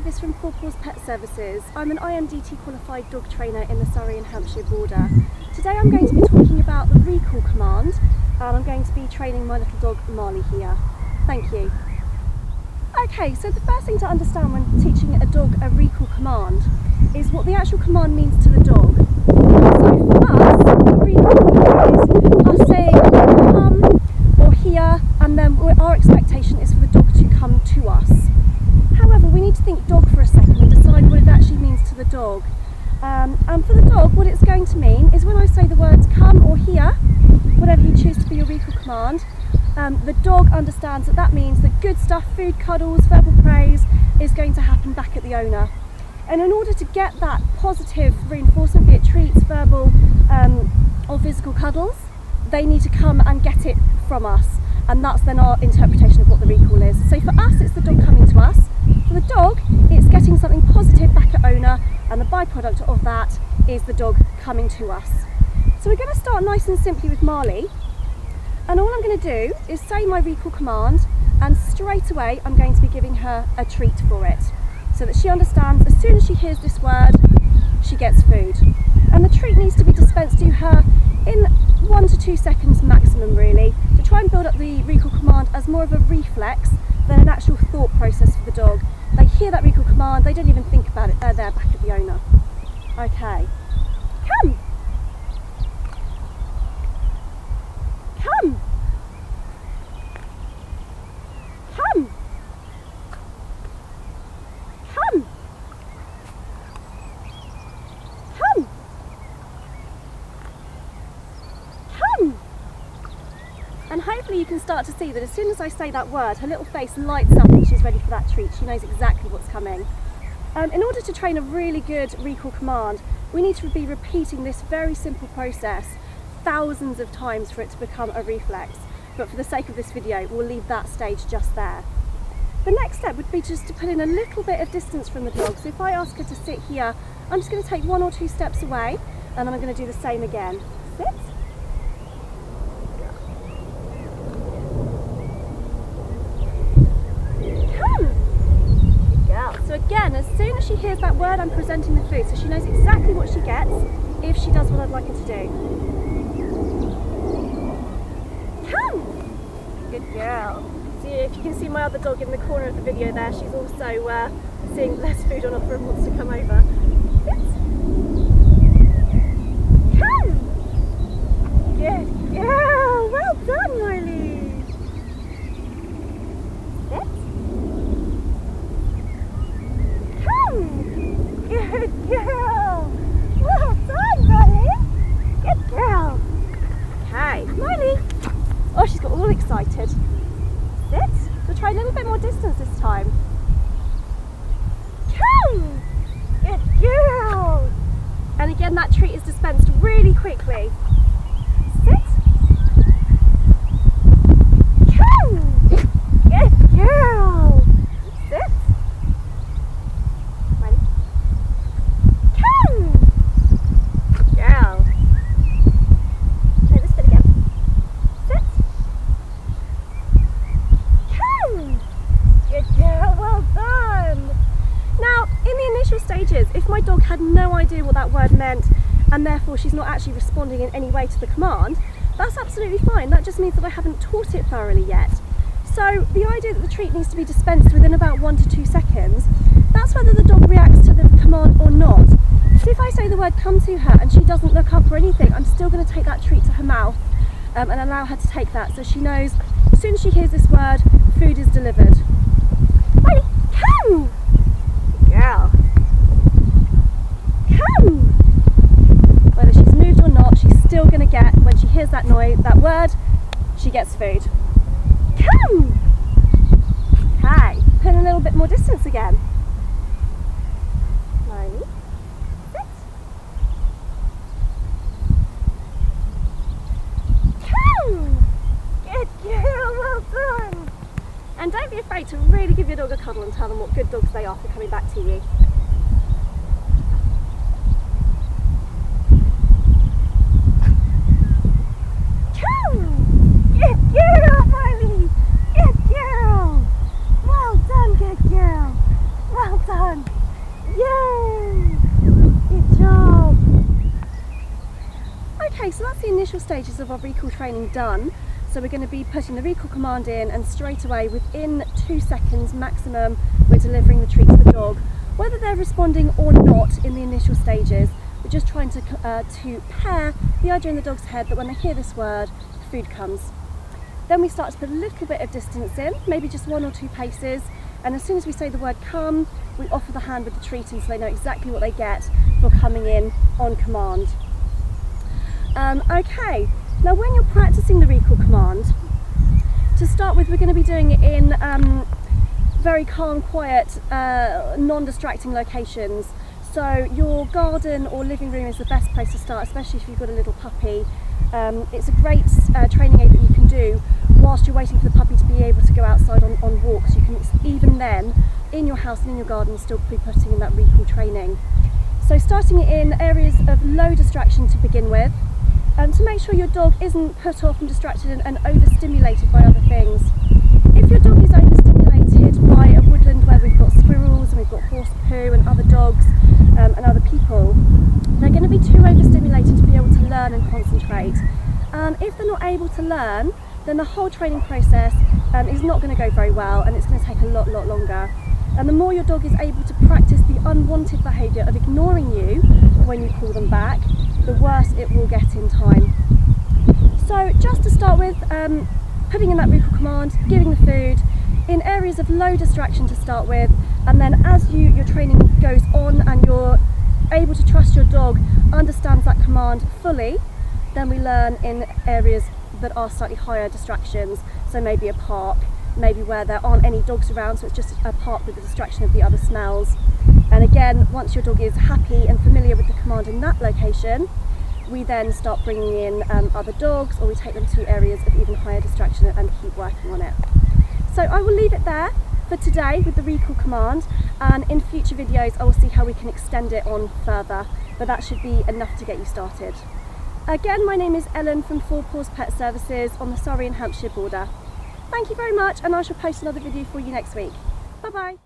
Davis from Paws Pet Services. I'm an IMDT qualified dog trainer in the Surrey and Hampshire border. Today I'm going to be talking about the recall command, and I'm going to be training my little dog Marley here. Thank you. Okay, so the first thing to understand when teaching a dog a recall command is what the actual command means to the dog. So for us, the recall is us saying come or here, and then our expectation is for the dog to come to us. However, we need to think dog for a second and decide what it actually means to the dog. And for the dog, what it's going to mean is when I say the words come or here, whatever you choose to be your recall command, the dog understands that that means that good stuff, food, cuddles, verbal praise is going to happen back at the owner. And in order to get that positive reinforcement, be it treats, verbal or physical cuddles, they need to come and get it from us. And that's then our interpretation of what the recall is. So for us, it's the dog coming to us. For the dog, it's getting something positive back at owner, and the byproduct of that is the dog coming to us. So we're going to start nice and simply with Marley. And all I'm going to do is say my recall command, and straight away I'm going to be giving her a treat for it, so that she understands as soon as she hears this word, she gets food. And the treat needs to be dispensed to her in 1 to 2 seconds maximum, really, to try and build up the recall command as more of a reflex than an actual thought process for the dog. They hear that recall command, they don't even think about it, they're there back at the owner. Okay, come! Come! Come! Come! Come! Come! And hopefully you can start to see that as soon as I say that word, her little face lights up and she's ready for that treat. She knows exactly what's coming. In order to train a really good recall command, we need to be repeating this very simple process thousands of times for it to become a reflex. But for the sake of this video, we'll leave that stage just there. The next step would be just to put in a little bit of distance from the dog. So if I ask her to sit here, I'm just going to take 1 or 2 steps away, and then I'm going to do the same again. Sit. So again, as soon as she hears that word, I'm presenting the food, so she knows exactly what she gets if she does what I'd like her to do. Come! Good girl. See, if you can see my other dog in the corner of the video there, she's also seeing less food on offer and wants to come over. Sit. Come! Good girl! Well done, Miley! Good girl! Well done, Miley! Good girl! Okay, Miley! Oh, she's got all excited. Sit. We'll try a little bit more distance this time. Come! Good girl! And again, that treat is dispensed really quickly. Sit. Come! Good girl! Sit. Stages, if my dog had no idea what that word meant and therefore she's not actually responding in any way to the command, that's absolutely fine. That just means that I haven't taught it thoroughly yet. So the idea that the treat needs to be dispensed within about 1 to 2 seconds, that's whether the dog reacts to the command or not. So if I say the word come to her and she doesn't look up or anything, I'm still going to take that treat to her mouth and allow her to take that, so she knows as soon as she hears this word, food is delivered. Ready? Come! Girl. Come! Whether she's moved or not, she's still going to get, when she hears that noise, that word, she gets food. Come! Okay, put in a little bit more distance again. Slowly. Sit. Come! Good girl, well done! And don't be afraid to really give your dog a cuddle and tell them what good dogs they are for coming back to you. Good girl, Miley! Good girl! Well done, good girl! Well done! Okay, so that's the initial stages of our recall training done. So we're going to be putting the recall command in, and straight away, within 2 seconds maximum, we're delivering the treat to the dog. Whether they're responding or not in the initial stages, we're just trying to pair the idea in the dog's head that when they hear this word, food comes. Then we start to put a little bit of distance in, maybe just 1 or 2 paces, and as soon as we say the word come, we offer the hand with the treat in so they know exactly what they get for coming in on command. Okay, now when you're practicing the recall command, to start with we're going to be doing it in very calm, quiet, non-distracting locations. So your garden or living room is the best place to start, especially if you've got a little puppy. It's a great training aid that you can do whilst you're waiting for the puppy to be able to go outside on walks. You can even then, in your house and in your garden, still be putting in that recall training. So starting it in areas of low distraction to begin with, to make sure your dog isn't put off and distracted and overstimulated by other things. If your dog is overstimulated by a woodland where we've got squirrels and we've got horse poo and other dogs and other people, they're going to be too overstimulated to be able to learn and concentrate. And if they're not able to learn, then the whole training process is not going to go very well, and it's going to take a lot longer. And the more your dog is able to practice the unwanted behaviour of ignoring you when you call them back, the worse it will get in time. So just to start with, putting in that recall command, giving the food, in areas of low distraction to start with, and then as your training goes on and you're able to trust your dog understands that command fully, then we learn in areas that are slightly higher distractions. So maybe a park, maybe where there aren't any dogs around, so it's just a park with the distraction of the other smells. And again, once your dog is happy and familiar with the command in that location, we then start bringing in other dogs, or we take them to areas of even higher distraction and keep working on it. So I will leave it there for today with the recall command, and in future videos I will see how we can extend it on further, but that should be enough to get you started. Again, my name is Ellen from Paws Pet Services on the Surrey and Hampshire border. Thank you very much, and I shall post another video for you next week. Bye bye.